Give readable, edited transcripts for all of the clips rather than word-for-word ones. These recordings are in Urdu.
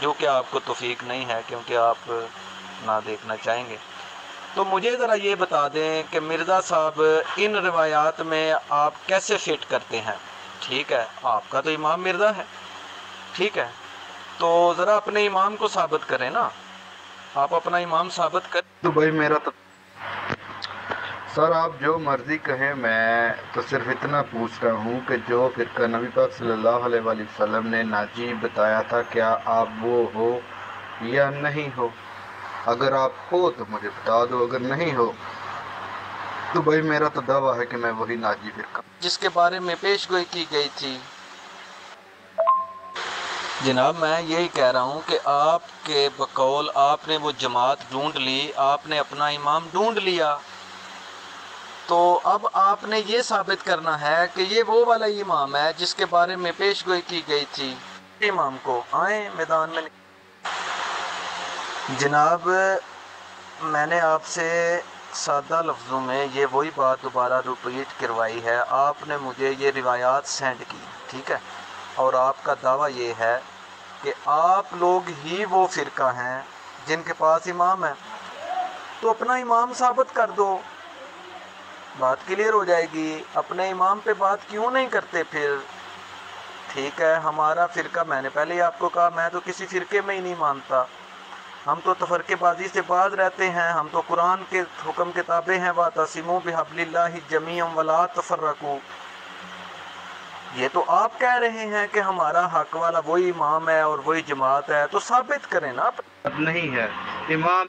جو کہ آپ کو توفیق نہیں ہے کیونکہ آپ نہ دیکھنا چاہیں گے۔ تو مجھے ذرا یہ بتا دیں کہ مرزا صاحب ان روایات میں آپ کیسے فٹ کرتے ہیں؟ ٹھیک ہے، آپ کا تو امام مرزا ہے، ٹھیک ہے، تو ذرا اپنے امام کو ثابت کریں نا، آپ اپنا امام ثابت کریں۔ تو بھائی میرا تو سر آپ جو مرضی کہیں، میں تو صرف اتنا پوچھ رہا ہوں کہ جو فرقہ نبی پاک صلی اللہ علیہ وآلہ وسلم نے ناجی بتایا تھا، کیا آپ وہ ہو یا نہیں ہو؟ اگر آپ ہو تو مجھے بتا دو، اگر نہیں ہو تو بھائی میرا تو دعویٰ ہے کہ میں وہی ناجی فرقہ جس کے بارے میں پیش گوئی کی گئی تھی۔ جناب میں یہی کہہ رہا ہوں کہ آپ کے بقول آپ نے وہ جماعت ڈھونڈ لی، آپ نے اپنا امام ڈھونڈ لیا، تو اب آپ نے یہ ثابت کرنا ہے کہ یہ وہ والا امام ہے جس کے بارے میں پیش گوئی کی گئی تھی۔ امام کو آئیں میدان میں۔ جناب میں نے آپ سے سادہ لفظوں میں یہ وہی بات دوبارہ ریپیٹ کروائی ہے، آپ نے مجھے یہ روایات سینڈ کی، ٹھیک ہے، اور آپ کا دعویٰ یہ ہے کہ آپ لوگ ہی وہ فرقہ ہیں جن کے پاس امام ہے، تو اپنا امام ثابت کر دو، بات کلیئر ہو جائے گی۔ اپنے امام پہ بات کیوں نہیں کرتے پھر؟ ٹھیک ہے، ہمارا فرقہ، میں نے پہلے ہی آپ کو کہا، میں تو کسی فرقے میں ہی نہیں مانتا، ہم تو تفرقے بازی سے باز رہتے ہیں، ہم تو قرآن کے حکم کے تابع ہیں، وَاعْتَصِمُوا بِحَبْلِ اللَّهِ جَمِيعًا وَلَا تَفَرَّقُوا۔ یہ تو آپ کہہ رہے ہیں کہ ہمارا حق والا وہی امام ہے اور وہی جماعت ہے، تو ثابت کریں نا۔ نہیں ہے امام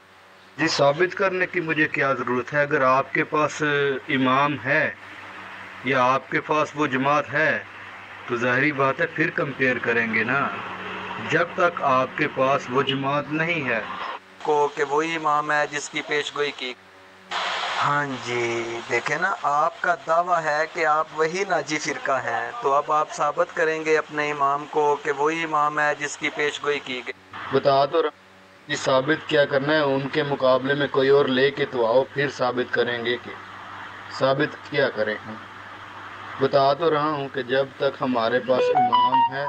جی، ثابت کرنے کی مجھے کیا ضرورت ہے؟ اگر آپ کے پاس امام ہے یا آپ کے پاس وہ جماعت ہے تو ظاہری بات ہے پھر کمپیئر کریں گے نا۔ جب تک آپ کے پاس وہ جماعت نہیں ہے کو کہ وہی امام ہے جس کی پیش گوئی کی۔ ہاں جی دیکھیں نا، آپ کا دعویٰ ہے کہ آپ وہی ناجی فرقہ ہیں، تو اب آپ ثابت کریں گے اپنے امام کو کہ وہی امام ہے جس کی پیش گوئی کی گئی۔ بتا تو رہا جی، ثابت کیا کرنا ہے؟ ان کے مقابلے میں کوئی اور لے کے تو آؤ، پھر ثابت کریں گے کہ ثابت کیا کریں ہم۔ بتا تو رہا ہوں کہ جب تک ہمارے پاس امام ہے،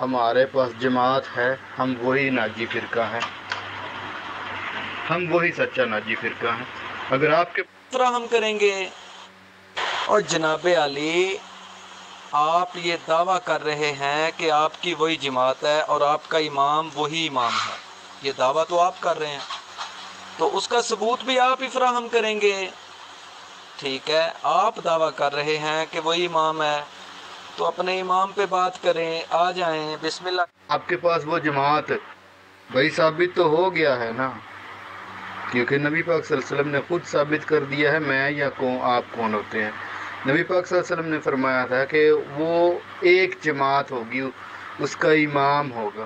ہمارے پاس جماعت ہے، ہم وہی ناجی فرقہ ہیں، ہم وہی سچا ناجی فرقہ ہیں۔ اگر آپ کے فراہم کریں گے۔ اور جناب علی، آپ یہ دعویٰ کر رہے ہیں کہ آپ کی وہی جماعت ہے اور آپ کا امام وہی امام ہے، یہ دعویٰ تو آپ کر رہے ہیں، تو اس کا ثبوت بھی آپ ہی فراہم کریں گے۔ ٹھیک ہے، آپ دعویٰ کر رہے ہیں کہ وہی امام ہے، تو اپنے امام پہ بات کریں، آ جائیں، بسم اللہ۔ آپ کے پاس وہ جماعت بھائی ثابت تو ہو گیا ہے نا، کیونکہ نبی پاک صلی اللہ علیہ وسلم نے خود ثابت کر دیا ہے میں یا کون، آپ کون ہوتے ہیں۔ نبی پاک صلی اللہ علیہ وسلم نے فرمایا تھا کہ وہ ایک جماعت ہوگی، اس کا امام ہوگا۔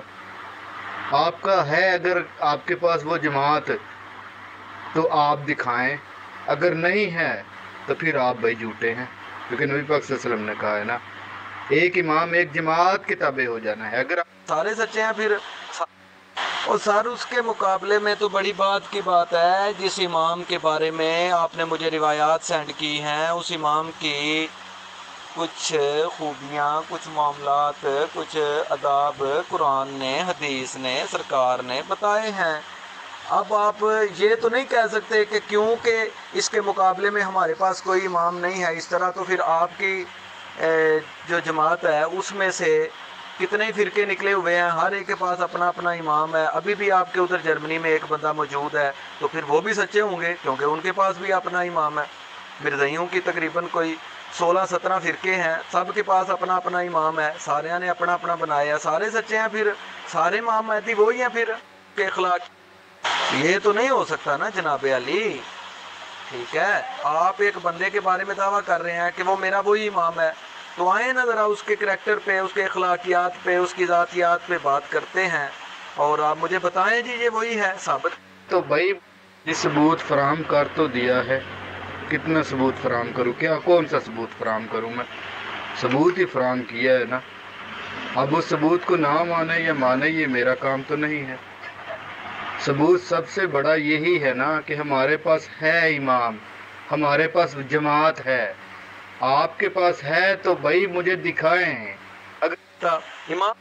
آپ کا ہے، اگر آپ کے پاس وہ جماعت تو آپ دکھائیں، اگر نہیں ہے تو پھر آپ بھائی جھوٹے ہیں، کیونکہ نبی پاک صلی اللہ علیہ وسلم نے کہا ہے نا، ایک امام ایک جماعت کے تابع ہو جانا ہے۔ اگر سارے سچے ہیں پھر، اور سر اس کے مقابلے میں تو بڑی بات کی بات ہے، جس امام کے بارے میں آپ نے مجھے روایات سینڈ کی ہیں، اس امام کی کچھ خوبیاں، کچھ معاملات، کچھ آداب قرآن نے، حدیث نے، سرکار نے بتائے ہیں۔ اب آپ یہ تو نہیں کہہ سکتے کہ کیونکہ اس کے مقابلے میں ہمارے پاس کوئی امام نہیں ہے، اس طرح تو پھر آپ کی جو جماعت ہے اس میں سے کتنے فرقے نکلے ہوئے ہیں، ہر ایک کے پاس اپنا اپنا امام ہے۔ ابھی بھی آپ کے ادھر جرمنی میں ایک بندہ موجود ہے، تو پھر وہ بھی سچے ہوں گے کیونکہ ان کے پاس بھی اپنا امام ہے۔ مرزائیوں کی تقریباً کوئی 16-17 فرقے ہیں، سب کے پاس اپنا اپنا امام ہے، سارے نے اپنا اپنا بنایا ہے، سارے سچے ہیں، پھر سارے امام مہدی وہی ہیں پھر کے اخلاق۔ یہ تو نہیں ہو سکتا نا جناب علی۔ ٹھیک ہے، آپ ایک بندے کے بارے میں دعویٰ کر رہے ہیں کہ وہ میرا وہی امام ہے، تو آئیں نا ذرا اس کے کریکٹر پہ، اس کے اخلاقیات پہ، اس کی ذاتیات پہ بات کرتے ہیں، اور آپ مجھے بتائیں جی یہ وہی ہے، ثابت۔ تو بھائی یہ ثبوت فراہم کر تو دیا ہے، کتنا ثبوت فراہم کروں؟ کیا کون سا ثبوت فراہم کروں؟ میں ثبوت ہی فراہم کیا ہے نا، اب اس ثبوت کو نہ مانے یا مانے یہ میرا کام تو نہیں ہے۔ ثبوت سب سے بڑا یہی ہے نا کہ ہمارے پاس ہے امام، ہمارے پاس جماعت ہے، آپ کے پاس ہے تو بھائی مجھے دکھائیں۔ اگر امام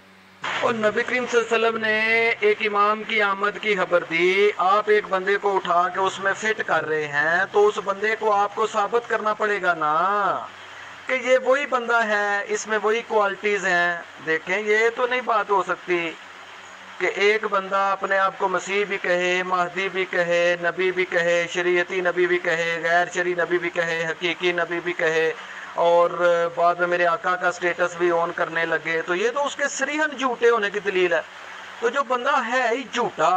اور نبی کریم صلی اللہ علیہ وسلم نے ایک امام کی آمد کی خبر دی، آپ ایک بندے کو اٹھا کے اس میں فٹ کر رہے ہیں، تو اس بندے کو آپ کو ثابت کرنا پڑے گا نا کہ یہ وہی بندہ ہے، اس میں وہی کوالٹیز ہیں۔ دیکھیں یہ تو نہیں بات ہو سکتی کہ ایک بندہ اپنے آپ کو مسیح بھی کہے، مہدی بھی کہے، نبی بھی کہے، شریعتی نبی بھی کہے، غیر شرعی نبی بھی کہے، حقیقی نبی بھی کہے، اور بعد میں میرے آقا کا سٹیٹس بھی آن کرنے لگے، تو یہ تو اس کے صریحاً جھوٹے ہونے کی دلیل ہے۔ تو جو بندہ ہے ہی جھوٹا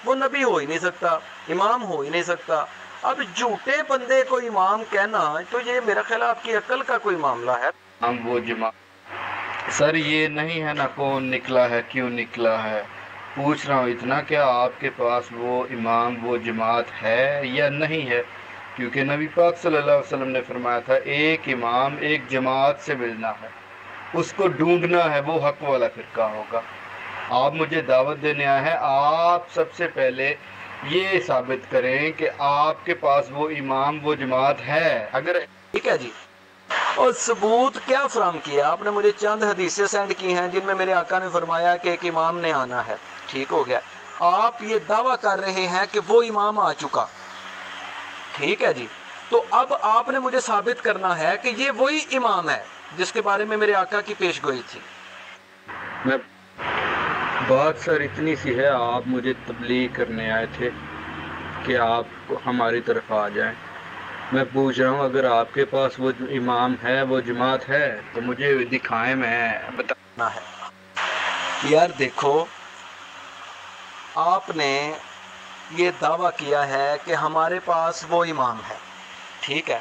وہ نبی ہو ہی نہیں سکتا، امام ہو ہی نہیں سکتا۔ اب جھوٹے بندے کو امام کہنا تو یہ میرا خیال آپ کی عقل کا کوئی معاملہ ہے۔ ہم وہ سر یہ نہیں ہے نا کون نکلا ہے کیوں نکلا ہے، پوچھ رہا ہوں اتنا کیا آپ کے پاس وہ امام وہ جماعت ہے یا نہیں ہے، کیونکہ نبی پاک صلی اللہ علیہ وسلم نے فرمایا تھا ایک امام ایک جماعت سے ملنا ہے، اس کو ڈھونڈنا ہے، وہ حق والا فرقہ ہوگا۔ آپ مجھے دعوت دینے آئے ہیں، آپ سب سے پہلے یہ ثابت کریں کہ آپ کے پاس وہ امام وہ جماعت ہے۔ اگر ٹھیک ہے جی، اور ثبوت کیا فراہم کیا آپ نے؟ مجھے چند حدیثیں سینڈ کی ہیں جن میں میرے آقا نے فرمایا کہ ایک امام نے آنا ہے، ٹھیک ہو گیا۔ آپ یہ دعویٰ کر رہے ہیں کہ وہ امام آ چکا، ٹھیک ہے جی، تو اب آپ نے مجھے ثابت کرنا ہے کہ یہ وہی امام ہے جس کے بارے میں میرے آقا کی پیش گوئی تھی۔ میں بات سر اتنی سی ہے، آپ مجھے تبلیغ کرنے آئے تھے کہ آپ ہماری طرف آ جائیں، میں پوچھ رہا ہوں اگر آپ کے پاس وہ امام ہے وہ جماعت ہے تو مجھے دکھائیں، میں بتانا ہے۔ یار دیکھو، آپ نے یہ دعویٰ کیا ہے کہ ہمارے پاس وہ امام ہے، ٹھیک ہے،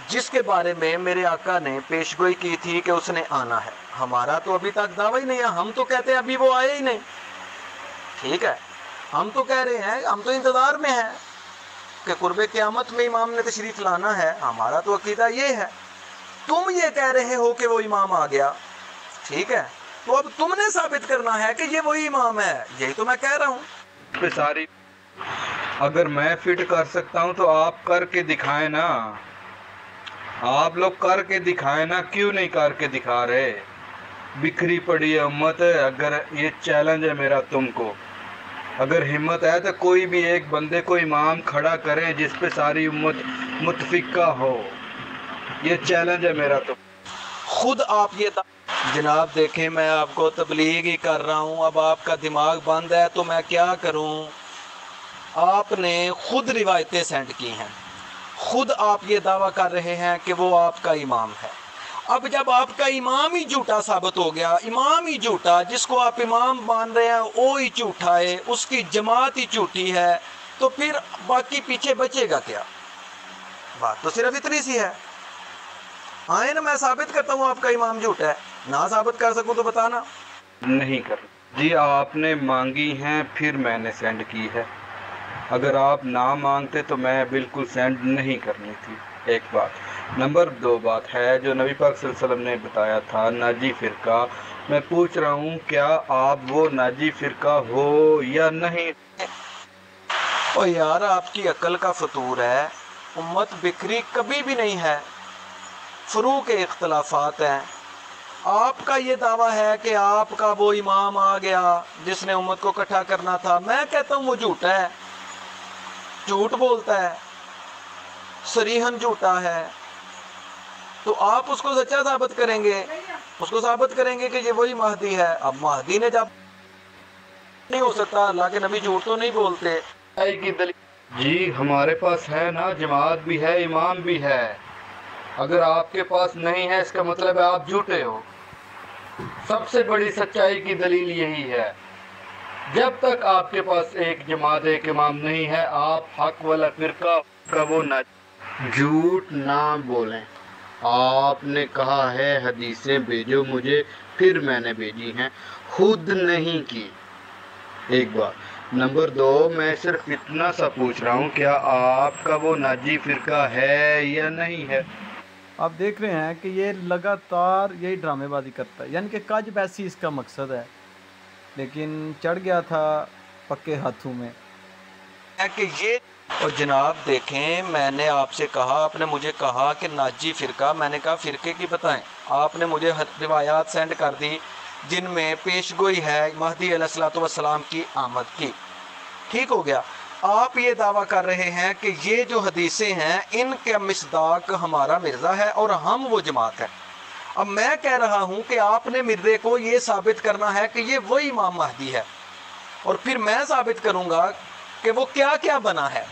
جس کے بارے میں میرے آقا نے پیشگوئی کی تھی کہ اس نے آنا ہے۔ ہمارا تو ابھی تک دعویٰ ہی نہیں ہے، ہم تو کہتے ہیں ابھی وہ آئے ہی نہیں، ٹھیک ہے، ہم تو کہہ رہے ہیں، ہم تو انتظار میں ہیں کہ قرب قیامت میں امام نے تشریف لانا ہے، ہمارا تو عقیدہ یہ ہے۔ تم یہ کہہ رہے ہو کہ وہ امام آ گیا، ٹھیک ہے، تو اب تم نے ثابت کرنا ہے کہ یہ وہی امام ہے، یہی تو میں کہہ رہا ہوں۔ پہ ساری اگر میں فٹ کر سکتا ہوں تو آپ کر کے دکھائیں نا، آپ لوگ کر کے دکھائیں نا، کیوں نہیں کر کے دکھا رہے؟ بکھری پڑی ہے امت، اگر یہ چیلنج ہے میرا تم کو، اگر ہمت ہے تو کوئی بھی ایک بندے کو امام کھڑا کریں جس پہ ساری امت متفقہ ہو، یہ چیلنج ہے میرا تم۔ خود آپ یہ جناب دیکھیں، میں آپ کو تبلیغ ہی کر رہا ہوں، اب آپ کا دماغ بند ہے تو میں کیا کروں؟ آپ نے خود روایتیں سینڈ کی ہیں، خود آپ یہ دعویٰ کر رہے ہیں کہ وہ آپ کا امام ہے۔ اب جب آپ کا امام ہی جھوٹا ثابت ہو گیا، امام ہی جھوٹا، جس کو آپ امام مان رہے ہیں وہ ہی جھوٹا ہے، اس کی جماعت ہی جھوٹی ہے، تو پھر باقی پیچھے بچے گا کیا؟ بات تو صرف اتنی سی ہے۔ آئے نا، میں ثابت کرتا ہوں آپ کا امام جھوٹا ہے، نہ ثابت کر سکوں تو بتانا۔ نہیں کر جی، آپ نے مانگی ہیں پھر میں نے سینڈ کی ہے، اگر آپ نہ مانگتے تو میں بالکل سینڈ نہیں کرنی تھی، ایک بات۔ نمبر 2 بات ہے جو نبی پاک صلی اللہ علیہ وسلم نے بتایا تھا ناجی فرقہ، میں پوچھ رہا ہوں کیا آپ وہ ناجی فرقہ ہو یا نہیں؟ او یار، آپ کی عقل کا فطور ہے، امت بکھری کبھی بھی نہیں ہے، فروع کے اختلافات ہیں۔ آپ کا یہ دعویٰ ہے کہ آپ کا وہ امام آ گیا جس نے امت کو اکٹھا کرنا تھا، میں کہتا ہوں وہ جھوٹا ہے، جھوٹ بولتا ہے، صریحاً جھوٹا ہے، تو آپ اس کو سچا ثابت کریں گے، اس کو ثابت کریں گے کہ یہ وہی مہدی ہے۔ اب مہدی نے جب نہیں ہو سکتا، اللہ کے نبی جھوٹ تو نہیں بولتے۔ جی ہمارے پاس ہے نا، جماعت بھی ہے، امام بھی ہے، اگر آپ کے پاس نہیں ہے اس کا مطلب ہے آپ جھوٹے ہو۔ سب سے بڑی سچائی کی دلیل یہی ہے، جب تک آپ کے پاس ایک جماعت ایک امام نہیں ہے، آپ حق والا فرقہ کا وہ نہ جھوٹ نہ بولیں۔ آپ نے کہا ہے حدیثیں بھیجو مجھے، پھر میں نے بھیجی ہیں، خود نہیں کی، ایک بات۔ نمبر 2، میں صرف اتنا سا پوچھ رہا ہوں کیا آپ کا وہ ناجی فرقہ ہے یا نہیں ہے؟ آپ دیکھ رہے ہیں کہ یہ لگاتار یہی ڈرامے بازی کرتا ہے، یعنی کہ کج بیسی اس کا مقصد ہے، لیکن چڑھ گیا تھا پکے ہاتھوں میں کہ یہ اور جناب دیکھیں، میں نے آپ سے کہا، آپ نے مجھے کہا کہ ناجی فرقہ، میں نے کہا فرقے کی بتائیں، آپ نے مجھے روایات سینڈ کر دی، جن میں پیش گوئی ہے مہدی علیہ الصلوۃ والسلام کی آمد کی۔ ٹھیک ہو گیا۔ آپ یہ دعویٰ کر رہے ہیں کہ یہ جو حدیثیں ہیں ان کے مصداق ہمارا مرزا ہے اور ہم وہ جماعت ہے۔ اب میں کہہ رہا ہوں کہ آپ نے مرزے کو یہ ثابت کرنا ہے کہ یہ وہی امام مہدی ہے، اور پھر میں ثابت کروں گا کہ وہ کیا کیا بنا ہے۔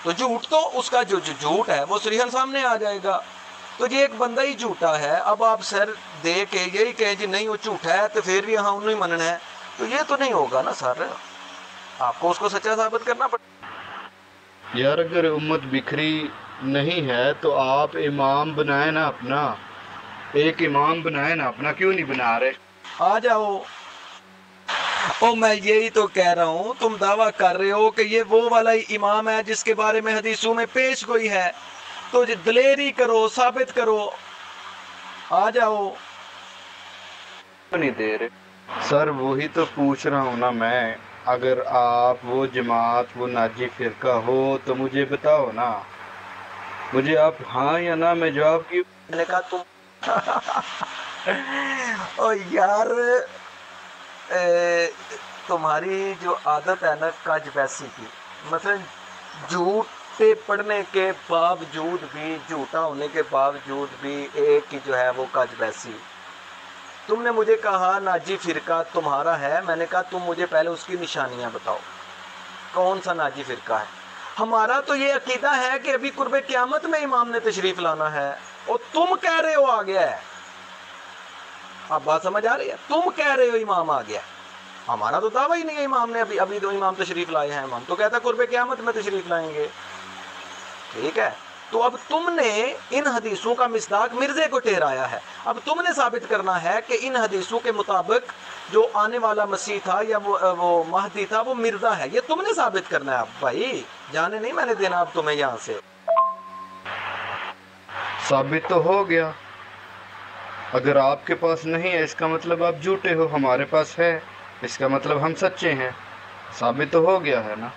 تو جھوٹ تو اس کا جو جھوٹ ہے وہ صریحاً سامنے آ جائے گا۔ تو یہ ایک بندہ ہی جھوٹا ہے، اب آپ سر دے کے یہی کہیں جی نہیں وہ جھوٹا ہے تو پھر بھی ہاں انہوں ہی مننا ہے، تو یہ تو نہیں ہوگا نا سر، آپ کو اس کو سچا ثابت کرنا پڑے۔ یار اگر امت بکھری نہیں ہے تو آپ امام بنائیں نا اپنا، ایک امام بنائیں نا اپنا، کیوں نہیں بنا رہے؟ آ جاؤ۔ او میں یہی تو کہہ رہا ہوں، تم دعویٰ کر رہے ہو کہ یہ وہ والا ہی امام ہے جس کے بارے میں حدیثوں میں پیش گوئی ہے، تو دلیری کرو، ثابت کرو، آ جاؤ۔ نہیں دے رہے سر، وہی تو پوچھ رہا ہوں نا میں، اگر آپ وہ جماعت وہ ناجی فرقہ ہو تو مجھے بتاؤ نا، مجھے آپ ہاں یا نا میں جواب کی۔ میں نے کہا تم او یار تمہاری جو عادت ہے نا کج بیسی کی، مثلا جھوٹے پڑھنے کے باوجود بھی، جھوٹا ہونے کے باوجود بھی ایک ہی جو ہے وہ کج بیسی۔ تم نے مجھے کہا ناجی فرقہ تمہارا ہے، میں نے کہا تم مجھے پہلے اس کی نشانیاں بتاؤ، کون سا ناجی فرقہ ہے؟ ہمارا تو یہ عقیدہ ہے کہ ابھی قرب قیامت میں امام نے تشریف لانا ہے، اور تم کہہ رہے ہو آ گیا ہے۔ اب بات سمجھ آ رہی ہے؟ تم کہہ رہے ہو امام آ گیا، ہمارا تو دعویٰ ہی نہیں ہے امام نے ابھی تو امام تشریف لائے ہیں، امام تو کہتا ہے قرب قیامت میں تشریف لائیں گے۔ ٹھیک ہے، تو اب تم نے ان حدیثوں کا مصداق مرزے کو ٹھہرایا ہے، اب تم نے ثابت کرنا ہے کہ ان حدیثوں کے مطابق جو آنے والا مسیح تھا یا وہ مہدی تھا وہ مرزا ہے، یہ تم نے ثابت کرنا ہے۔ اب بھائی جانے نہیں میں نے دینا اب تمہیں یہاں سے۔ ثابت تو ہو گیا، اگر آپ کے پاس نہیں ہے اس کا مطلب آپ جھوٹے ہو، ہمارے پاس ہے اس کا مطلب ہم سچے ہیں، ثابت تو ہو گیا ہے نا۔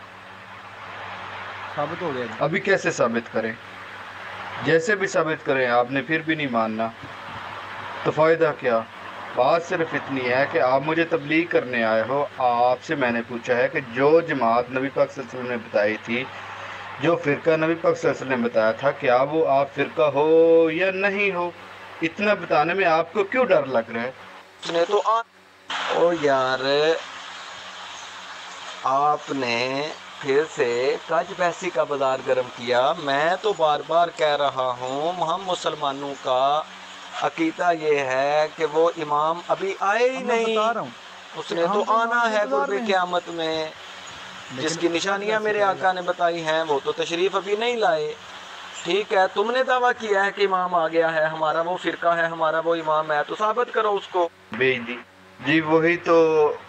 ثابت ہو گیا جی۔ ابھی کیسے ثابت کریں؟ جیسے بھی ثابت کریں آپ نے پھر بھی نہیں ماننا، تو فائدہ کیا؟ بات صرف اتنی ہے کہ آپ مجھے تبلیغ کرنے آئے ہو، آپ سے میں نے پوچھا ہے کہ جو جماعت نبی پاک صلی اللہ علیہ وسلم نے بتائی تھی، جو فرقہ نبی پاک صلی اللہ علیہ وسلم نے بتایا تھا، کیا وہ آپ فرقہ ہو یا نہیں ہو؟ اتنا بتانے میں آپ کو کیوں ڈر لگ رہا ہے؟ اس نے تو او یار آپ نے پھر سے کج بحثی کا بازار گرم کیا۔ میں تو بار بار کہہ رہا ہوں ہم مسلمانوں کا عقیدہ یہ ہے کہ وہ امام ابھی آئے ہی میں بتا رہا نہیں، ہوں اس نے تو آنا ہے قرب قیامت میں، جس کی نشانیاں میرے آقا نے بتائی ہیں وہ تو تشریف ابھی نہیں لائے۔ ٹھیک ہے، تم نے دعویٰ کیا ہے کہ امام آ گیا ہے، ہمارا وہ فرقہ ہے، ہمارا وہ امام ہے، تو ثابت کرو اس کو۔ بھیج دی جی، وہی تو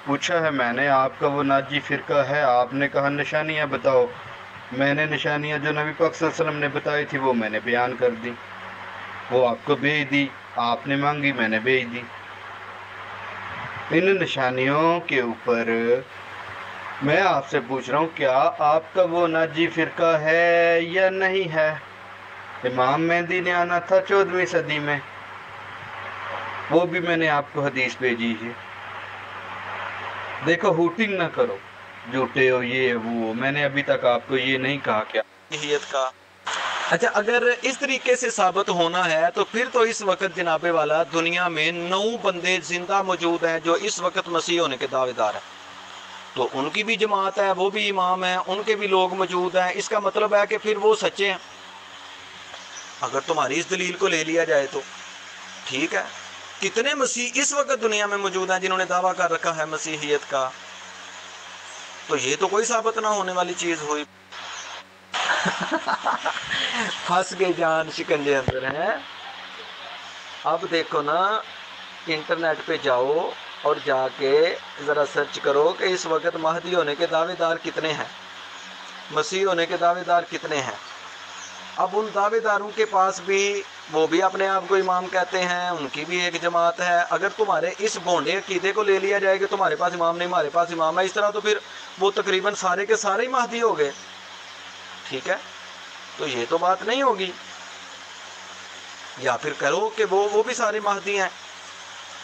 پوچھا ہے میں نے، آپ کا وہ ناجی فرقہ ہے، آپ نے کہا نشانیاں بتاؤ، میں نے نشانیاں جو نبی پاک صلی اللہ علیہ وسلم نے بتائی تھی وہ میں نے بیان کر دی، وہ آپ کو بھیج دی، آپ نے مانگی میں نے بھیج دی۔ ان نشانیوں کے اوپر میں آپ سے پوچھ رہا ہوں کیا آپ کا وہ ناجی فرقہ ہے یا نہیں ہے؟ امام مہدی نے آنا تھا 14ویں صدی میں، وہ بھی میں نے آپ کو حدیث بھیجی ہے۔ دیکھو ہوٹنگ نہ کرو، جھوٹے ہو یہ وہ، میں نے ابھی تک آپ کو یہ نہیں کہا کیا کا اچھا اگر اس طریقے سے ثابت ہونا ہے تو پھر تو اس وقت جناب والا دنیا میں 9 بندے زندہ موجود ہیں جو اس وقت مسیح ہونے کے دعوے دار ہیں، تو ان کی بھی جماعت ہے، وہ بھی امام ہیں، ان کے بھی لوگ موجود ہیں، اس کا مطلب ہے کہ پھر وہ سچے ہیں اگر تمہاری اس دلیل کو لے لیا جائے تو۔ ٹھیک ہے، کتنے مسیح اس وقت دنیا میں موجود ہیں جنہوں نے دعویٰ کر رکھا ہے مسیحیت کا، تو یہ تو کوئی ثابت نہ ہونے والی چیز ہوئی۔ پھنس گئے جان شکنجے اندر ہیں۔ اب دیکھو نا، انٹرنیٹ پہ جاؤ اور جا کے ذرا سرچ کرو کہ اس وقت مہدی ہونے کے دعوے دار کتنے ہیں، مسیح ہونے کے دعوے دار کتنے ہیں۔ اب ان دعوے داروں کے پاس بھی وہ بھی اپنے آپ کو امام کہتے ہیں، ان کی بھی ایک جماعت ہے۔ اگر تمہارے اس بھونڈے عقیدے کو لے لیا جائے کہ تمہارے پاس امام نہیں ہمارے پاس امام ہے، اس طرح تو پھر وہ تقریباً سارے کے سارے ہی مہدی ہو گئے۔ ٹھیک ہے، تو یہ تو بات نہیں ہوگی، یا پھر کرو کہ وہ بھی سارے مہدی ہیں،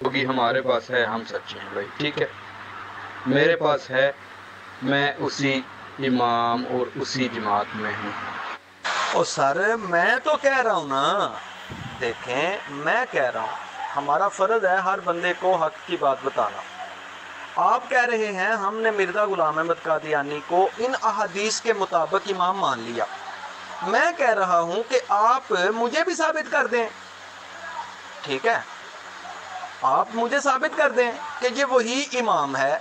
ہوگی ہمارے پاس ہے، ہم سچے ہیں بھائی، ٹھیک ہے، میرے پاس ہے، میں اسی امام اور اسی جماعت میں ہوں۔ اور سر میں تو کہہ رہا ہوں نا، دیکھیں میں کہہ رہا ہوں ہمارا فرض ہے ہر بندے کو حق کی بات بتانا۔ آپ کہہ رہے ہیں ہم نے مرزا غلام احمد قادیانی کو ان احادیث کے مطابق امام مان لیا، میں کہہ رہا ہوں کہ آپ مجھے بھی ثابت کر دیں، ٹھیک ہے، آپ مجھے ثابت کر دیں کہ یہ وہی امام ہے۔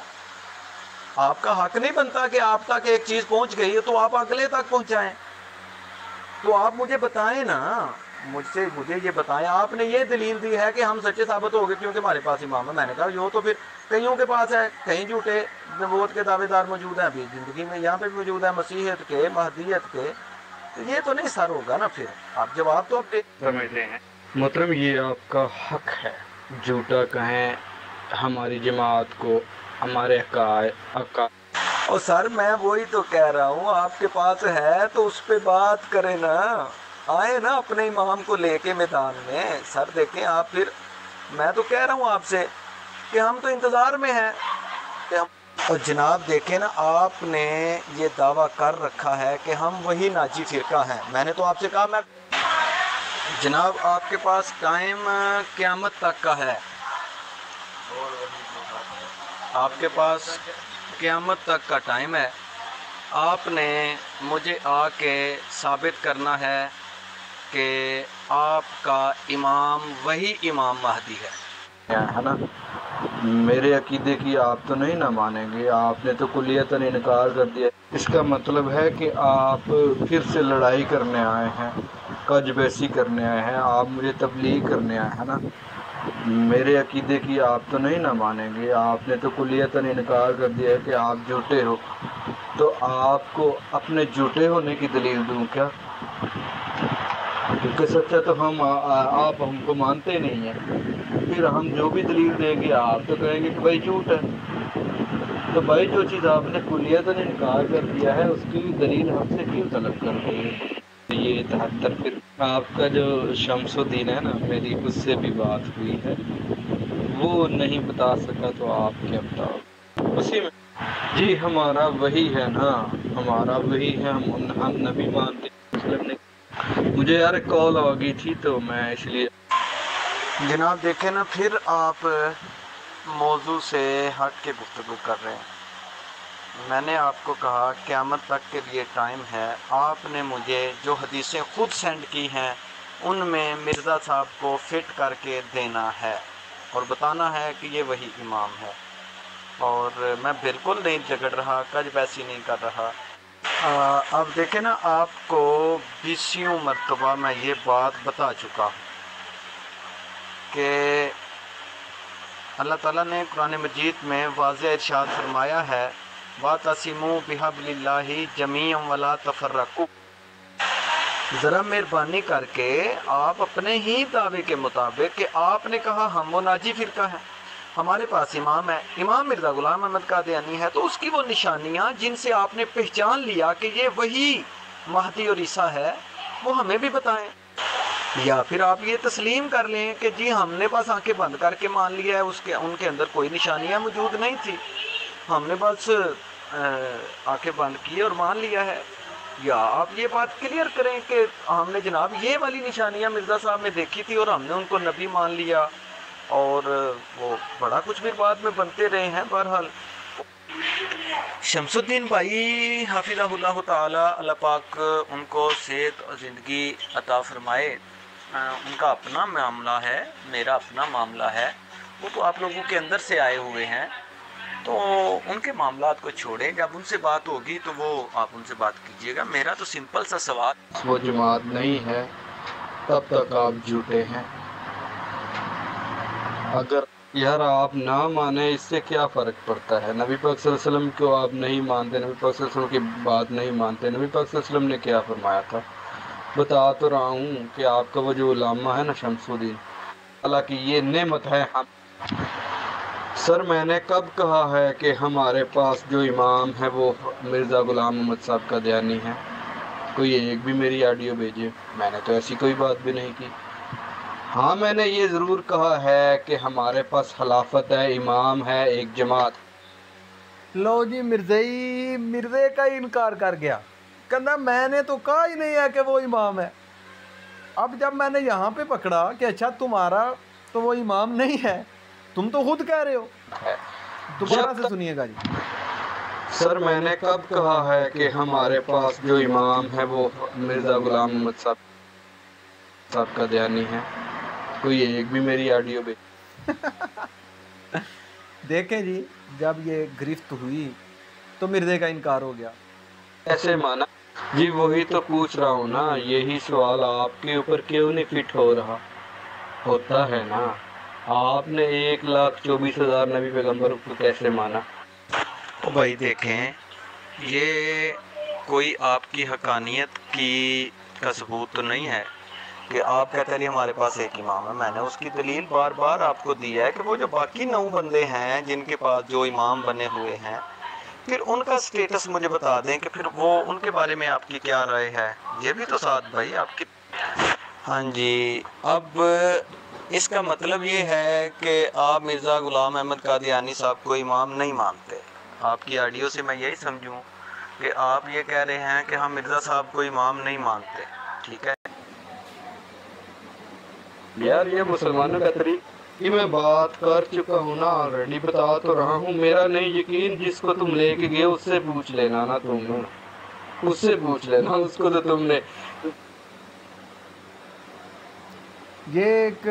آپ کا حق نہیں بنتا کہ آپ تک ایک چیز پہنچ گئی تو آپ اگلے تک پہنچائیں، تو آپ مجھے بتائیں نا، مجھے یہ بتائیں، آپ نے یہ دلیل دی ہے کہ ہم سچے ثابت ہو گئے کیونکہ ہمارے پاس امام ہے۔ میں نے کہا یہ تو پھر کئیوں کے پاس ہے، کہیں جھوٹے نبوت کے دعوے دار موجود ہیں ابھی زندگی میں، یہاں پہ بھی موجود ہیں، مسیحیت کے، مہدیت کے، تو یہ تو نہیں سر ہوگا نا پھر۔ آپ جواب تو اب سمجھتے ہیں محترم، یہ آپ کا حق ہے، جھوٹا کہیں ہماری جماعت کو، ہمارے عقائد۔ اور سر میں وہی تو کہہ رہا ہوں، آپ کے پاس ہے تو اس پہ بات کریں نا، آئے نا اپنے امام کو لے کے میدان میں۔ سر دیکھیں آپ پھر، میں تو کہہ رہا ہوں آپ سے کہ ہم تو انتظار میں ہیں کہ ہم، اور جناب دیکھیں نا آپ نے یہ دعویٰ کر رکھا ہے کہ ہم وہی ناجی فرقہ ہیں۔ میں نے تو آپ سے کہا میں جناب آپ کے پاس ٹائم قیامت تک کا ہے، آپ کے پاس قیامت تک کا ٹائم ہے، آپ نے مجھے آ کے ثابت کرنا ہے کہ آپ کا امام وہی امام مہدی ہے نا، میرے عقیدے کی آپ تو نہیں نہ مانیں گے، آپ نے تو کلیتاً انکار کر دیا۔ اس کا مطلب ہے کہ آپ پھر سے لڑائی کرنے آئے ہیں، کج بیسی کرنے آئے ہیں، آپ مجھے تبلیغ کرنے آئے ہیں نا، میرے عقیدے کی آپ تو نہیں نہ مانیں گے، آپ نے تو کلیتاً انکار کر دیا ہے کہ آپ جھوٹے ہو، تو آپ کو اپنے جھوٹے ہونے کی دلیل دوں کیا؟ کیونکہ سچا تو آپ ہم کو مانتے نہیں ہیں، پھر ہم جو بھی دلیل دیں گے آپ تو کہیں گے کہ بھائی جھوٹ ہے، تو بھائی جو چیز آپ نے کلیتاً انکار کر دیا ہے اس کی دلیل ہم سے کیوں طلب کر رہے ہیں؟ یہ 73 پھر آپ کا جو شمس الدین ہے نا، میری اس سے بھی بات ہوئی ہے، وہ نہیں بتا سکا تو آپ کیا بتاؤ اسی میں؟ جی ہمارا وہی ہے نا، ہمارا وہی ہے، ہم نبی مانتے ہیں۔ مجھے یار کال آ گئی تھی تو میں اس لیے جناب دیکھیں نا پھر آپ موضوع سے ہٹ کے گفتگو کر رہے ہیں۔ میں نے آپ کو کہا قیامت تک کے لیے ٹائم ہے، آپ نے مجھے جو حدیثیں خود سینڈ کی ہیں ان میں مرزا صاحب کو فٹ کر کے دینا ہے اور بتانا ہے کہ یہ وہی امام ہے، اور میں بالکل نہیں جھگڑ رہا، کج بیسی نہیں کر رہا۔ اب دیکھیں نا آپ کو 20 مرتبہ میں یہ بات بتا چکا ہوں کہ اللہ تعالیٰ نے قرآن مجید میں واضح ارشاد فرمایا ہے وَاعْتَصِمُوا بِحَبْلِ اللَّهِ جَمِيعًا وَلَا تَفَرَّقُوا۔ ذرا مہربانی کر کے آپ اپنے ہی دعوے کے مطابق کہ آپ نے کہا ہم وہ ناجی فرقہ ہیں، ہمارے پاس امام ہے، امام مرزا غلام احمد قادیانی ہے، تو اس کی وہ نشانیاں جن سے آپ نے پہچان لیا کہ یہ وہی مہدی اور عیسیٰ ہے وہ ہمیں بھی بتائیں، یا پھر آپ یہ تسلیم کر لیں کہ جی ہم نے بس آنکھیں بند کر کے مان لیا ہے، ان کے اندر کوئی نشانیاں موجود نہیں تھی، ہم نے بس آنکھیں بند کی اور مان لیا ہے، یا آپ یہ بات کلیئر کریں کہ ہم نے جناب یہ والی نشانیاں مرزا صاحب میں دیکھی تھی اور ہم نے ان کو نبی مان لیا، اور وہ بڑا کچھ بھی بعد میں بنتے رہے ہیں۔ بہرحال شمس الدین بھائی حافظہ اللہ تعالی، اللہ پاک ان کو صحت اور زندگی عطا فرمائے، ان کا اپنا معاملہ ہے، میرا اپنا معاملہ ہے، وہ تو آپ لوگوں کے اندر سے آئے ہوئے ہیں، تو ان کے معاملات کو چھوڑیں، جب ان سے بات ہوگی تو وہ آپ ان سے بات کیجئے گا۔ میرا تو سمپل سا سوال، وہ جماعت نہیں ہے تب تک آپ جھوٹے ہیں۔ اگر یار آپ نہ مانیں اس سے کیا فرق پڑتا ہے؟ نبی پاک صلی اللہ علیہ وسلم کو آپ نہیں مانتے، نبی پاک صلی اللہ علیہ وسلم کی بات نہیں مانتے، نبی پاک صلی اللہ علیہ وسلم نے کیا فرمایا تھا بتا تو رہا ہوں کہ آپ کا وہ جو علامہ ہے نا شمس الدین، حالانکہ یہ نعمت ہے ہم۔ سر میں نے کب کہا ہے کہ ہمارے پاس جو امام ہے وہ مرزا غلام احمد صاحب قادیانی ہے؟ کوئی ایک بھی میری آڈیو بھیجے، میں نے تو ایسی کوئی بات بھی نہیں کی۔ ہاں میں نے یہ ضرور کہا ہے کہ ہمارے پاس خلافت ہے، امام ہے، ایک جماعت۔ لو جی مرزے کا ہی انکار کر گیا، کہنا میں نے تو کہا ہی نہیں ہے کہ وہ امام ہے۔ اب جب میں نے یہاں پہ پکڑا کہ اچھا تمہارا تو وہ امام نہیں ہے، تم تو خود کہہ رہے ہو، دوبارہ سے سنیے گا جی۔ سر میں نے کب کہا ہے کہ ہمارے پاس جو امام ہے وہ مرزا غلام محمد صاحب کا دیانی ہے؟ کوئی ایک بھی میری آڈیو بھی دیکھیں جی، جب یہ گرفت ہوئی تو مرزے کا انکار ہو گیا۔ ایسے مانا جی وہی تو پوچھ رہا ہوں نا، یہی سوال آپ کے اوپر کیوں نہیں فٹ ہو رہا؟ ہوتا ہے نا، آپ نے 1,24,000 نبی پیغمبروں کو کیسے مانا؟ بھائی دیکھیں، یہ کوئی آپ کی حقانیت کا ثبوت تو نہیں ہے کہ آپ کہتے ہیں ہمارے پاس ایک امام ہے۔ میں نے اس کی دلیل بار بار آپ کو دی ہے کہ وہ جو باقی 9 بندے ہیں جن کے پاس جو امام بنے ہوئے ہیں، پھر ان کا سٹیٹس مجھے بتا دیں کہ پھر وہ ان کے بارے میں آپ کی کیا رائے ہے، یہ بھی تو ساتھ بھائی آپ کی۔ ہاں جی، اب اس کا مطلب یہ ہے کہ آپ مرزا غلام احمد قادیانی صاحب کو امام نہیں مانتے۔ آپ کی آڈیو سے میں یہی سمجھوں کہ آپ یہ کہہ رہے ہیں کہ ہم مرزا صاحب کو امام نہیں مانتے، ٹھیک ہے؟ یار یہ مسلمانوں کا طریقہ، یہ میں بات کر چکا ہوں نا آلریڈی، بتا تو رہا ہوں، میرا نہیں یقین جس کو تم لے کے گئے اس سے پوچھ لینا نا، تم اس سے پوچھ لینا، اس کو تو تم نے۔ یہ ایک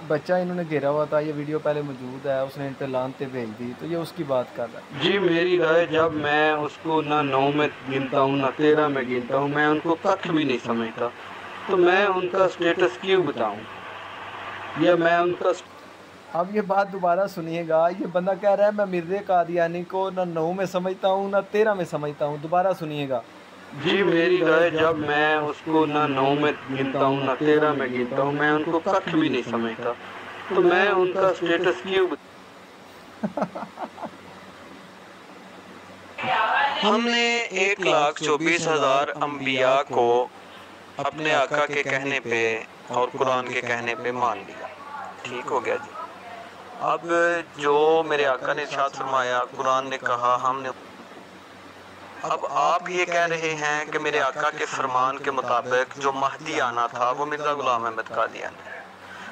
بچہ انہوں نے گھیرا ہوا تھا، یہ ویڈیو پہلے موجود ہے، اس نے ان پہ لانتے بھیج دی، تو یہ اس کی بات کر رہا ہے۔ جی میری رائے، جب میں اس کو نہ 9 میں گنتا ہوں نہ 13 میں گنتا ہوں، میں ان کو کچھ بھی نہیں سمجھتا، تو میں ان کا سٹیٹس کیوں بتاؤں، یا میں ان کا۔ اب یہ بات دوبارہ سنیے گا، یہ بندہ کہہ رہا ہے میں مرزا قادیانی کو نہ 9 میں سمجھتا ہوں نہ 13 میں سمجھتا ہوں، دوبارہ سنیے گا۔ جی میری رائے، جب میں اس کو نہ 9 میں گنتا ہوں نہ 13 میں گنتا ہوں، میں ان کو کچھ بھی نہیں سمجھتا، تو میں ان کا سٹیٹس کیوں ہم نے 1,24,000 انبیاء کو اپنے آقا کے کہنے پہ اور قرآن کے کہنے پہ مان لیا، ٹھیک ہو گیا جی۔ اب جو میرے آقا نے ارشاد فرمایا، قرآن نے کہا، ہم نے، اب آپ یہ کہہ رہے ہیں کہ میرے آقا کے فرمان کے مطابق جو مہدی آنا تھا وہ مرزا غلام احمد قادیانی ہے۔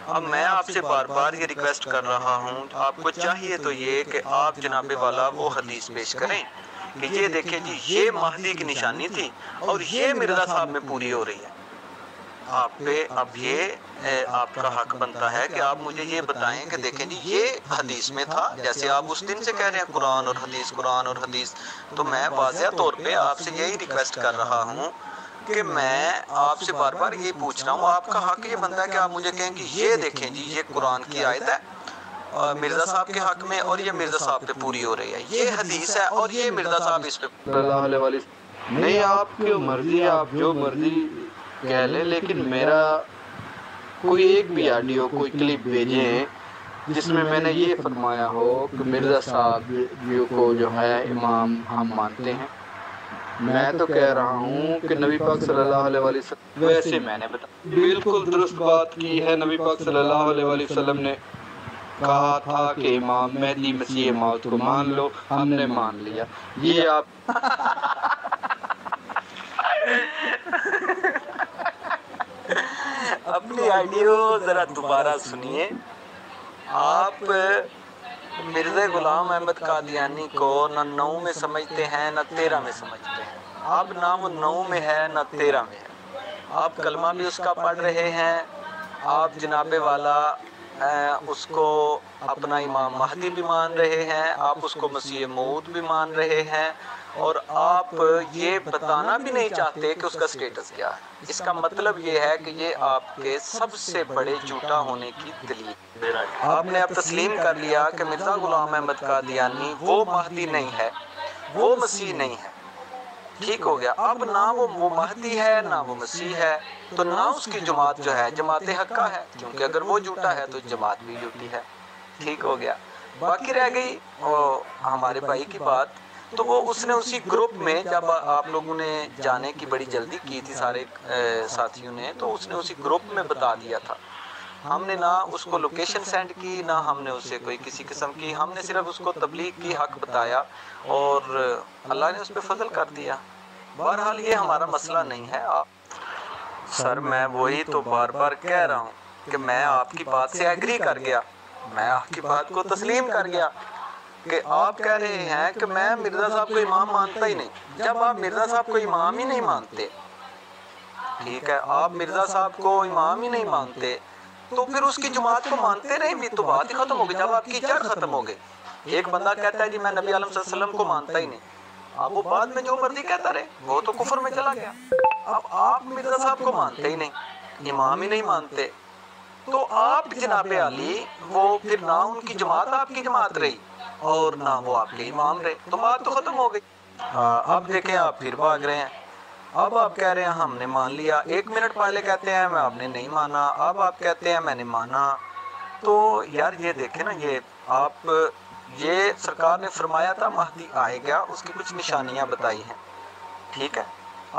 اب میں آپ سے بار بار یہ ریکویسٹ کر رہا ہوں، آپ کو چاہیے تو یہ کہ آپ جناب والا وہ حدیث پیش کریں کہ یہ دیکھیں جی یہ مہدی کی نشانی تھی اور یہ مرزا صاحب میں پوری ہو رہی ہے۔ آپ پہ اب یہ آپ کا حق بنتا ہے کہ آپ مجھے یہ بتائیں کہ دیکھیں جی یہ حدیث میں تھا، جیسے آپ اس دن سے کہہ رہے ہیں قرآن اور حدیث، قرآن اور حدیث، تو میں واضح طور پہ آپ سے یہی ریکویسٹ کر رہا ہوں کہ میں آپ سے بار بار یہ پوچھ رہا ہوں، آپ کا حق یہ بنتا ہے کہ آپ مجھے کہیں کہ یہ دیکھیں جی یہ قرآن کی آیت ہے مرزا صاحب کے حق میں اور یہ مرزا صاحب پہ پوری ہو رہی ہے، یہ حدیث ہے اور یہ مرزا صاحب اس پہ۔ صلی اللہ علیہ وسلم نہیں، آپ کی مرضی، آپ جو مرضی کہہ لیں، لیکن میرا کوئی ایک بھی آڈیو کوئی کلپ بھیجیں جس میں میں نے یہ فرمایا ہو کہ مرزا صاحب کو جو ہے امام ہم مانتے ہیں۔ میں تو کہہ رہا ہوں کہ نبی پاک صلی اللہ علیہ وسلم، ویسے میں نے بالکل درست بات کی ہے، نبی پاک صلی اللہ علیہ وسلم نے کہا تھا کہ امام مہدی مسیح موعود کو مان لو، ہم نے مان لیا۔ یہ آپ اپنی آڈیو ذرا دوبارہ سنیے۔ آپ مرزا غلام احمد قادیانی کو نہ 9 میں سمجھتے ہیں نہ 13 میں سمجھتے ہیں، اب نہ وہ 9 میں ہے نہ 13 میں ہے، آپ کلمہ بھی اس کا پڑھ رہے ہیں، آپ جناب والا اس کو اپنا امام مہدی بھی مان رہے ہیں، آپ اس کو مسیح موعود بھی مان رہے ہیں، اور آپ یہ بتانا بھی نہیں چاہتے کہ اس کا سٹیٹس کیا ہے۔ اس کا مطلب یہ ہے کہ یہ آپ کے سب سے بڑے جھوٹا ہونے کی دلیل۔ آپ نے اب تسلیم کر لیا کہ مرزا غلام احمد قادیانی وہ مہدی نہیں ہے، وہ مسیح نہیں ہے، ٹھیک ہو گیا۔ اب نہ وہ مہدی ہے نہ وہ مسیح ہے، تو نہ اس کی جماعت جو ہے جماعت حقہ ہے، کیونکہ اگر وہ جھوٹا ہے تو جماعت بھی جھوٹی ہے، ٹھیک ہو گیا۔ باقی رہ گئی ہمارے بھائی کی بات، تو وہ اس نے اسی گروپ میں، جب آپ لوگوں نے جانے کی بڑی جلدی کی تھی سارے ساتھیوں نے، تو اس نے اسی گروپ میں بتا دیا تھا ہم نے نہ اس کو لوکیشن سینڈ کی، نہ ہم نے اسے کوئی کسی قسم کی، ہم نے صرف اس کو تبلیغ کی حق بتایا اور اللہ نے اس پہ فضل کر دیا۔ بہرحال یہ ہمارا مسئلہ نہیں ہے۔ سر میں وہی تو بار بار کہہ رہا ہوں کہ میں آپ کی بات سے ایگری کر گیا، میں آپ کی بات کو تسلیم کر گیا کہ آپ کہہ رہے ہیں کہ میں مرزا صاحب کو امام مانتا ہی نہیں۔ جب آپ مرزا صاحب کو امام ہی نہیں مانتے، ٹھیک ہے، آپ مرزا صاحب کو امام ہی نہیں مانتے تو پھر اس کی جماعت کو مانتے رہیں بھی تو بات ہی ختم ہو گئی۔ جب آپ کی جڑ ختم ہو گئی، ایک بندہ کہتا ہے جی میں نبی عالم صلی اللہ علیہ وسلم کو مانتا ہی نہیں، اب وہ بعد میں جو مرضی کہتا رہے، وہ تو کفر میں چلا گیا۔ اب آپ مرزا صاحب کو مانتے ہی نہیں، امام ہی نہیں مانتے، تو آپ جناب علی وہ پھر نہ ان کی جماعت آپ کی جماعت رہی اور نہ وہ آپ کے امام رہے، تو بات تو ختم ہو گئی۔ اب دیکھیں آپ پھر بھاگ رہے ہیں، اب آپ کہہ رہے ہیں ہم نے مان لیا، 1 منٹ پہلے کہتے ہیں میں آپ نے نہیں مانا، اب آپ کہتے ہیں میں نے مانا۔ تو یار یہ دیکھیں نا، یہ سرکار نے فرمایا تھا مہدی آئے گا، اس کی کچھ نشانیاں بتائی ہیں، ٹھیک ہے،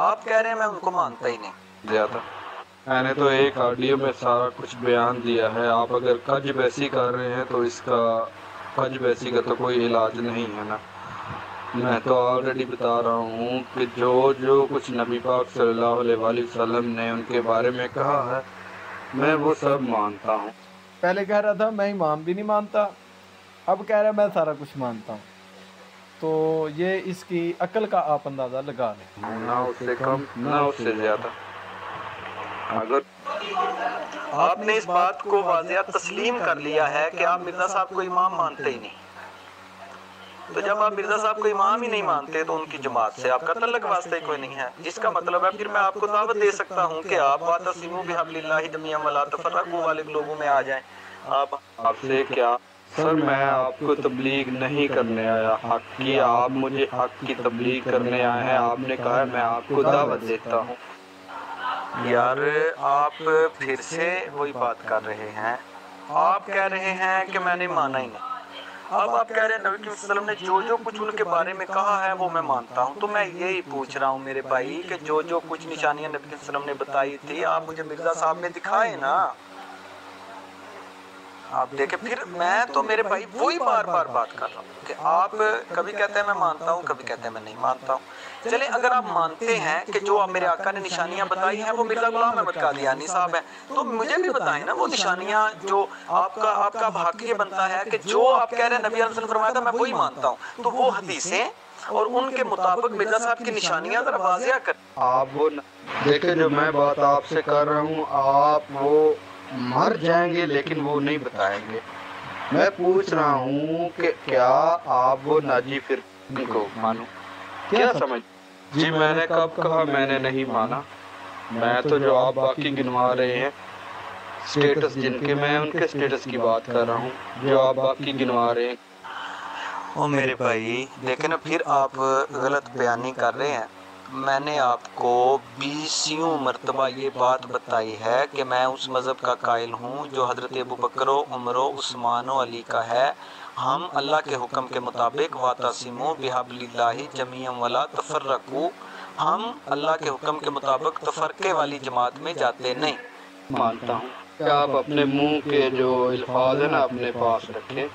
آپ کہہ رہے ہیں میں ان کو مانتا ہی نہیں۔ زیادہ میں نے تو ایک آڈیو میں سارا کچھ بیان دیا ہے، آپ اگر کج بیسی کر رہے ہیں تو اس کا کج بیسی کا تو کوئی علاج نہیں ہے نا۔ میں تو آلریڈی بتا رہا ہوں کہ جو کچھ نبی پاک صلی اللہ علیہ وآلہ وسلم نے ان کے بارے میں کہا ہے میں وہ سب مانتا ہوں۔ پہلے کہہ رہا تھا میں امام بھی نہیں مانتا، اب کہہ رہا ہے میں سارا کچھ مانتا ہوں، تو یہ اس کی عقل کا آپ اندازہ لگا لیں۔ نہ اس سے کم نہ اس سے زیادہ۔ اگر آپ نے اس بات کو واضح تسلیم کر لیا ہے کہ آپ مرزا صاحب کو امام مانتے ہی نہیں، تو جب آپ مرزا صاحب کو امام ہی نہیں مانتے تو ان کی جماعت سے آپ کا تعلق واسطہ ہی کوئی نہیں ہے۔ اس کا مطلب ہے پھر میں آپ کو دعوت دے سکتا ہوں کہ آپ واعتصموا بحبل اللہ جمیعا ولا تفرقوا والے لوگوں میں آ جائیں۔ آپ سے کیا سر، میں آپ کو تبلیغ نہیں کرنے آیا حق کی، آپ مجھے حق کی تبلیغ کرنے آئے ہیں۔ آپ نے کہا میں آپ کو دعوت دیتا ہوں۔ یار آپ پھر سے وہی بات کر رہے ہیں، آپ کہہ رہے ہیں کہ میں نے مانا ہی نہیں، اب آپ کہہ رہے ہیں نبی صلی اللہ علیہ وسلم نے جو کچھ ان کے بارے میں کہا ہے وہ میں مانتا ہوں۔ تو میں یہی پوچھ رہا ہوں میرے بھائی کہ جو کچھ نشانیاں نبی صلی اللہ علیہ وسلم نے بتائی تھی آپ مجھے مرزا صاحب میں دکھائے نا۔ آپ دیکھیں پھر میں تو میرے بھائی وہی بار بار بات کر رہا ہوں کہ آپ کبھی کہتے ہیں میں مانتا ہوں، کبھی کہتے ہیں میں نہیں مانتا ہوں۔ چلیں اگر آپ مانتے ہیں کہ جو آپ میرے آقا نے نشانیاں بتائی ہیں وہ مرزا غلام احمد قادیانی صاحب ہیں، تو مجھے بھی بتائیں نا وہ نشانیاں جو آپ کا حق یہ بنتا ہے کہ جو آپ کہہ رہے ہیں نبی علیہ وسلم نے فرمایا تھا میں وہی مانتا ہوں، تو وہ حدیثیں اور ان کے مطابق مرزا صاحب کی نشانیاں ذرا واضح کر۔ آپ وہ دیکھیں جو میں بات آپ سے کر رہا ہوں آپ وہ مر جائیں گے لیکن وہ نہیں بتائیں گے۔ میں پوچھ رہا ہوں کہ کیا آپ وہ ناجی فرقے کو مانو؟ کیا سمجھ؟ جی میں نے کب کہا میں نے نہیں مانا؟ میں تو جو آپ باقی گنوا رہے ہیں سٹیٹس جن کے، میں ان کے سٹیٹس کی بات کر رہا ہوں جو آپ باقی گنوا رہے ہیں۔ او میرے بھائی دیکھیں نا پھر آپ غلط بیانی کر رہے ہیں۔ میں نے آپ کو 20 مرتبہ یہ بات بتائی ہے کہ میں اس مذہب کا قائل ہوں جو حضرت ابوبکر و عمر و عثمان و علی کا ہے۔ ہم اللہ کے حکم کے مطابق واعتصموا بحبل اللہ جمیعا ولا تفرقوا، ہم اللہ کے حکم کے مطابق تفرقے والی جماعت میں جاتے نہیں۔ مانتا ہوں کہ آپ اپنے منہ کے جو الفاظ ہیں نا اپنے پاس رکھیں۔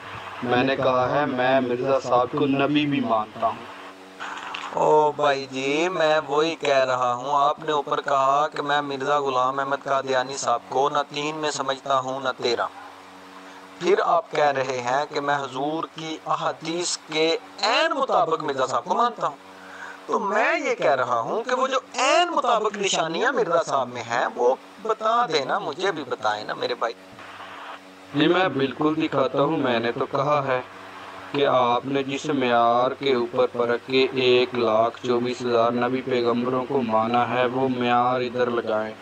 میں نے کہا ہے میں مرزا صاحب کو نبی بھی مانتا ہوں۔ او بھائی جی میں وہی کہہ رہا ہوں، آپ نے اوپر کہا کہ میں مرزا غلام احمد قادیانی صاحب کو نہ 3 میں سمجھتا ہوں نہ 13، پھر آپ کہہ رہے ہیں کہ میں حضور کی احادیث کے عین مطابق مرزا صاحب کو مانتا ہوں۔ تو میں یہ کہہ رہا ہوں کہ وہ جو عین مطابق نشانیاں مرزا صاحب میں ہیں وہ بتا دینا، مجھے بھی بتائیں نا میرے بھائی۔ جی میں بالکل دکھاتا ہوں، میں نے تو کہا ہے کہ آپ نے جس معیار کے اوپر پرکھ کے 1,24,000 نبی پیغمبروں کو مانا ہے وہ معیار ادھر لگائیں،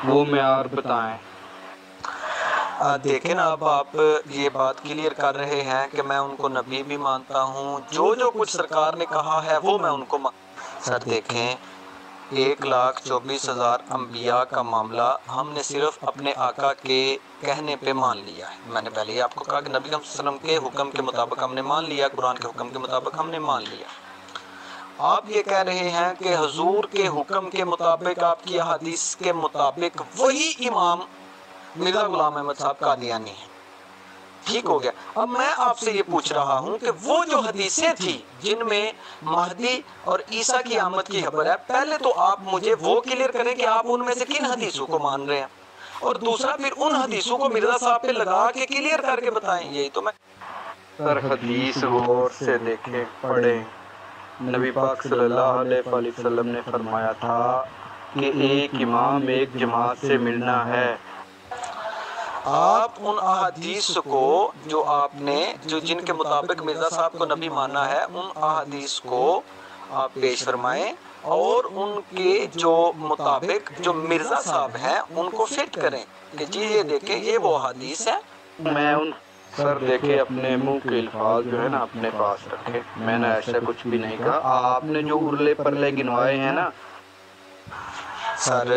وہ معیار بتائیں۔ دیکھیں نا اب آپ یہ بات کلیئر کر رہے ہیں کہ میں ان کو نبی بھی مانتا ہوں، جو کچھ سرکار نے کہا ہے وہ میں ان کو سر دیکھیں 1,24,000 انبیاء کا معاملہ ہم نے صرف اپنے آقا کے کہنے پہ مان لیا ہے۔ میں نے پہلے ہی آپ کو کہا کہ نبی صلی اللہ علیہ وسلم کے حکم کے مطابق ہم نے مان لیا، قرآن کے حکم کے مطابق ہم نے مان لیا۔ آپ یہ کہہ رہے ہیں کہ حضور کے حکم کے مطابق آپ کی احادیث کے مطابق وہی امام مرزا غلام احمد صاحب قادیانی ہیں۔ ٹھیک ہو گیا۔ اب میں آپ سے یہ پوچھ رہا ہوں کہ وہ جو حدیثیں تھیں جن میں مہدی اور عیسیٰ کی آمد کی خبر ہے، پہلے تو آپ مجھے وہ کلیئر کریں کہ آپ ان میں سے کن حدیثوں کو مان رہے ہیں، اور دوسرا پھر ان حدیثوں کو مرزا صاحب پہ لگا کے کلیئر کر کے بتائیں۔ یہی تو میں سر حدیث غور سے دیکھیں، پڑھیں۔ نبی پاک صلی اللہ علیہ وآلہ وسلم نے فرمایا تھا کہ ایک امام ایک جماعت سے ملنا ہے۔ آپ ان احادیث کو جو آپ نے جن کے مطابق مرزا صاحب کو نبی مانا ہے، ان احادیث کو آپ پیش فرمائیں، اور ان کے جو مطابق جو مرزا صاحب ہیں ان کو فٹ کریں کہ جی یہ دیکھیں یہ وہ حدیث ہے۔ میں ان سر دیکھے اپنے منہ کے الفاظ جو ہے نا اپنے پاس رکھے، میں نے ایسا کچھ بھی نہیں کہا۔ آپ نے جو ارلے پرلے گنوائے ہیں نا سر،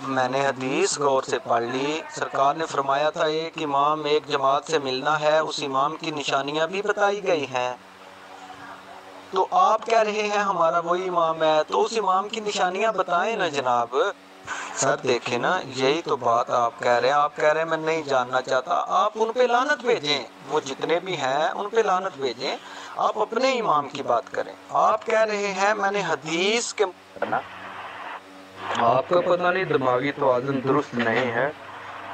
میں نے حدیث غور سے پڑھ لی، سرکار نے فرمایا تھا ایک امام ایک جماعت سے ملنا ہے، اس امام کی نشانیاں بھی بتائی گئی ہیں۔ تو آپ کہہ رہے ہیں ہمارا وہی امام ہے، تو اس امام کی نشانیاں بتائیں نا جناب۔ سر دیکھیں نا، یہی تو بات آپ کہہ رہے ہیں، آپ کہہ رہے ہیں میں نہیں جاننا چاہتا، آپ ان پہ لعنت بھیجیں، وہ جتنے بھی ہیں ان پہ لعنت بھیجیں، آپ اپنے امام کی بات کریں۔ آپ کہہ رہے ہیں میں نے حدیث کے آپ کا پتہ نہیں دماغی توازن درست نہیں ہے،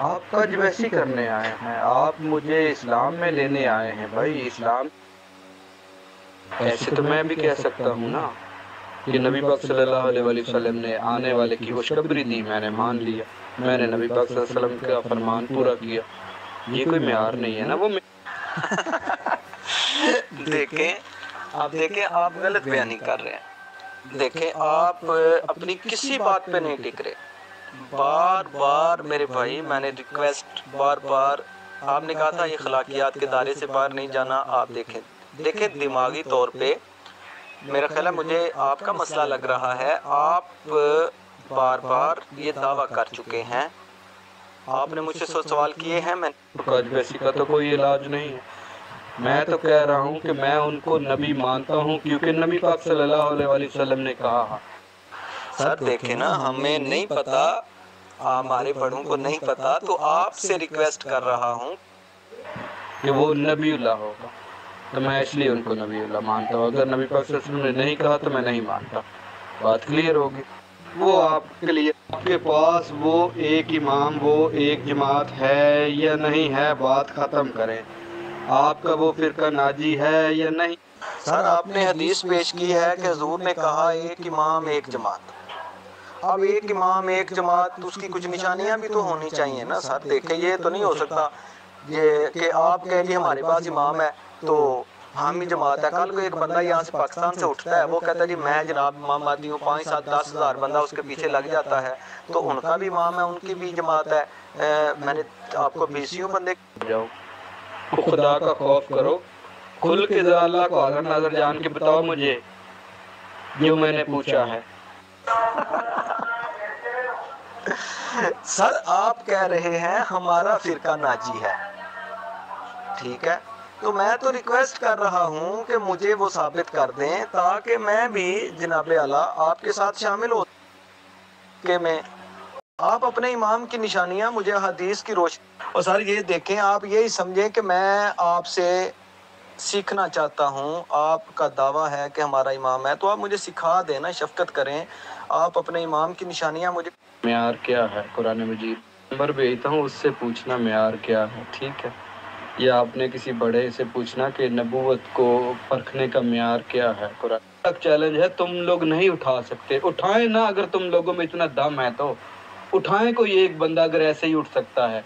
آپ کا ویسی کرنے آئے ہیں، آپ مجھے اسلام میں لینے آئے ہیں۔ بھائی اسلام ایسے تو میں بھی کہہ سکتا ہوں نا کہ نبی پاک صلی اللہ علیہ وآلہ وسلم نے آنے والے کی خوشخبری دی، میں نے مان لیا، میں نے نبی پاک صلی اللہ علیہ وسلم کا فرمان پورا کیا۔ یہ کوئی معیار نہیں ہے نا، وہ دیکھیں آپ غلط بیانی کر رہے ہیں۔ دیکھیں آپ اپنی کسی بات پہ نہیں ٹک رہے، بار بار میرے بھائی میں نے ریکویسٹ بار آپ نے کہا تھا یہ اخلاقیات کے دائرے سے باہر نہیں جانا۔ آپ دیکھیں دماغی طور پہ میرا خیال ہے مجھے آپ کا مسئلہ لگ رہا ہے، آپ بار بار یہ دعویٰ کر چکے ہیں، آپ نے مجھ سے سوال کیے ہیں، میں ویسی کا تو کوئی علاج نہیں ہے۔ میں تو کہہ رہا ہوں کہ میں ان کو نبی مانتا ہوں کیونکہ نبی پاک صلی اللہ علیہ وآلہ وسلم نے کہا۔ سر دیکھیں نا، ہمیں نہیں پتا، ہمارے بڑوں کو نہیں پتا، تو آپ سے ریکویسٹ کر رہا ہوں کہ وہ نبی اللہ ہوگا، تو میں اس لیے ان کو نبی اللہ مانتا ہوں۔ اگر نبی پاک صلی اللہ علیہ وسلم نے نہیں کہا تو میں نہیں مانتا۔ بات کلیئر ہوگی؟ وہ آپ کے لیے آپ کے پاس وہ ایک امام وہ ایک جماعت ہے یا نہیں ہے، بات ختم کریں۔ آپ کا وہ فرقہ ناجی ہے یا نہیں؟ سر آپ نے حدیث پیش کی ہے کہ حضور نے کہا ایک امام ایک جماعت۔ اب ایک امام ایک جماعت، اس کی کچھ نشانیاں بھی تو ہونی چاہیے نا سر۔ دیکھیں یہ تو نہیں ہو سکتا یہ کہ آپ کہیں جی ہمارے پاس امام ہے تو ہم ہی جماعت ہے۔ کل کو ایک بندہ یہاں سے پاکستان سے اٹھتا ہے، وہ کہتا ہے جی میں جناب امام مہدی ہوں، 5 7 10 ہزار بندہ اس کے پیچھے لگ جاتا ہے، تو ان کا بھی امام ہے، ان کی بھی جماعت ہے۔ میں نے آپ کو 20 بندے جاؤ، خدا کا خوف کرو، کھل کے ذرا اللہ کو حاضر ناظر جان کے بتاؤ مجھے جو میں نے پوچھا ہے۔ سر آپ کہہ رہے ہیں ہمارا فرقہ ناجی ہے، ٹھیک ہے، تو میں تو ریکویسٹ کر رہا ہوں کہ مجھے وہ ثابت کر دیں تاکہ میں بھی جناب اعلیٰ آپ کے ساتھ شامل ہو کہ میں آپ اپنے امام کی نشانیاں مجھے حدیث کی روشنی۔ اور سر یہ دیکھیں، آپ یہی سمجھیں کہ میں آپ سے سیکھنا چاہتا ہوں، آپ کا دعویٰ ہے کہ ہمارا امام ہے، تو آپ مجھے سکھا دیں نا، شفقت کریں، آپ اپنے امام کی نشانیاں مجھے۔ معیار کیا ہے؟ قرآن مجید نمبر بھیجتا ہوں، اس سے پوچھنا معیار کیا ہے، ٹھیک ہے؟ یا آپ نے کسی بڑے سے پوچھنا کہ نبوت کو پرکھنے کا معیار کیا ہے۔ قرآن تک چیلنج ہے، تم لوگ نہیں اٹھا سکتے، اٹھائیں نا، اگر تم لوگوں میں اتنا دم ہے تو اٹھائیں، کوئی ایک بندہ اگر ایسے ہی اٹھ سکتا ہے،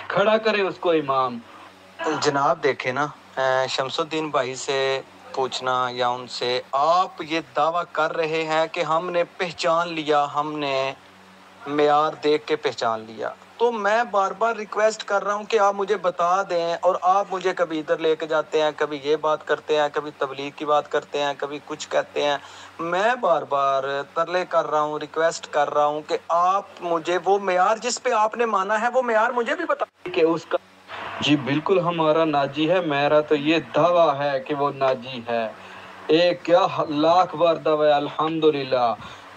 کھڑا کریں اس کو امام۔ جناب دیکھیں نا، شمس الدین بھائی سے پوچھنا یا ان سے، آپ یہ دعویٰ کر رہے ہیں کہ ہم نے پہچان لیا، ہم نے معیار دیکھ کے پہچان لیا، تو میں بار بار ریکویسٹ کر رہا ہوں کہ آپ مجھے بتا دیں، اور آپ مجھے کبھی ادھر لے کے جاتے ہیں، کبھی یہ بات کرتے ہیں، کبھی تبلیغ کی بات کرتے ہیں، کبھی کچھ کہتے ہیں۔ میں بار بار ترلے کر رہا ہوں، ریکویسٹ کر رہا ہوں کہ آپ مجھے وہ معیار جس پہ آپ نے مانا ہے وہ معیار مجھے بھی بتا کہ اس کا جی بالکل ہمارا ناجی ہے، میرا تو یہ دعویٰ ہے کہ وہ ناجی ہے، ایک کیا لاکھ بار دعویٰ الحمدللہ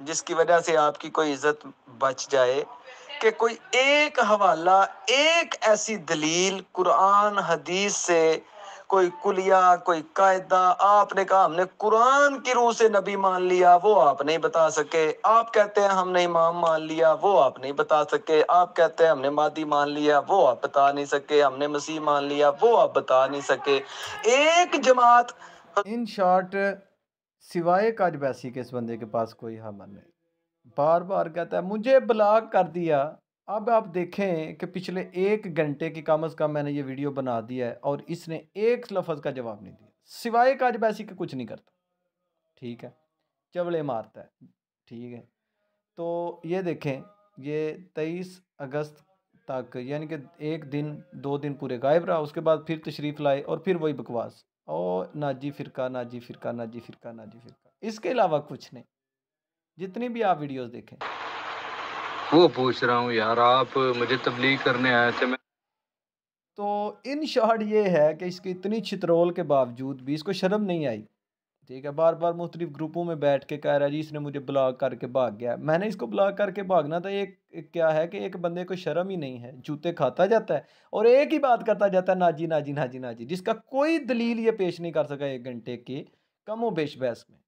جس کی وجہ سے آپ کی کوئی عزت بچ جائے، کہ کوئی ایک حوالہ، ایک ایسی دلیل قرآن حدیث سے، کوئی کلیہ، کوئی قاعدہ، آپ نے کہا ہم نے قرآن کی روح سے نبی مان لیا، وہ آپ نہیں بتا سکے۔ آپ کہتے ہیں ہم نے امام مان لیا، وہ آپ نہیں بتا سکے۔ آپ کہتے ہیں ہم نے مہدی مان لیا، وہ آپ بتا نہیں سکے۔ ہم نے مسیح مان لیا، وہ آپ بتا نہیں سکے۔ ایک جماعت ان شارٹ، سوائے کاج بیسی کے اس بندے کے پاس کوئی حمل نہیں، بار بار کہتا ہے مجھے بلاک کر دیا۔ اب آپ دیکھیں کہ پچھلے 1 گھنٹے کی کم از کم میں نے یہ ویڈیو بنا دیا ہے اور اس نے ایک لفظ کا جواب نہیں دیا، سوائے کاج بیسی کے کچھ نہیں کرتا، ٹھیک ہے، چوڑے مارتا ہے، ٹھیک ہے۔ تو یہ دیکھیں، یہ 23 اگست تک، یعنی کہ 1 دن 2 دن پورے غائب رہا، اس کے بعد پھر تشریف لائے اور پھر وہی بکواس، اور ناجی فرقہ، ناجی فرقہ، ناجی فرقہ، ناجی فرقہ، اس کے علاوہ کچھ نہیں، جتنی بھی آپ ویڈیوز دیکھیں۔ وہ پوچھ رہا ہوں یار، آپ مجھے تبلیغ کرنے آئے تھے، میں تو ان شارٹ یہ ہے کہ اس کی اتنی چھترول کے باوجود بھی اس کو شرم نہیں آئی، ٹھیک ہے، بار بار مختلف گروپوں میں بیٹھ کے کہہ رہا ہے جی اس نے مجھے بلاک کر کے بھاگ گیا۔ میں نے اس کو بلاک کر کے بھاگنا تھا، ایک کیا ہے کہ ایک بندے کو شرم ہی نہیں ہے، جوتے کھاتا جاتا ہے اور ایک ہی بات کرتا جاتا ہے، ناجی ناجی ناجی ناجی، جس کا کوئی دلیل یہ پیش نہیں کر سکا 1 گھنٹے کی کم و بیش بحث میں،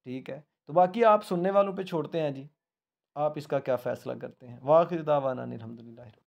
ٹھیک ہے۔ تو باقی آپ سننے والوں پہ چھوڑتے ہیں جی، آپ اس کا کیا فیصلہ کرتے ہیں۔ واخر دعوانا الحمدللہ۔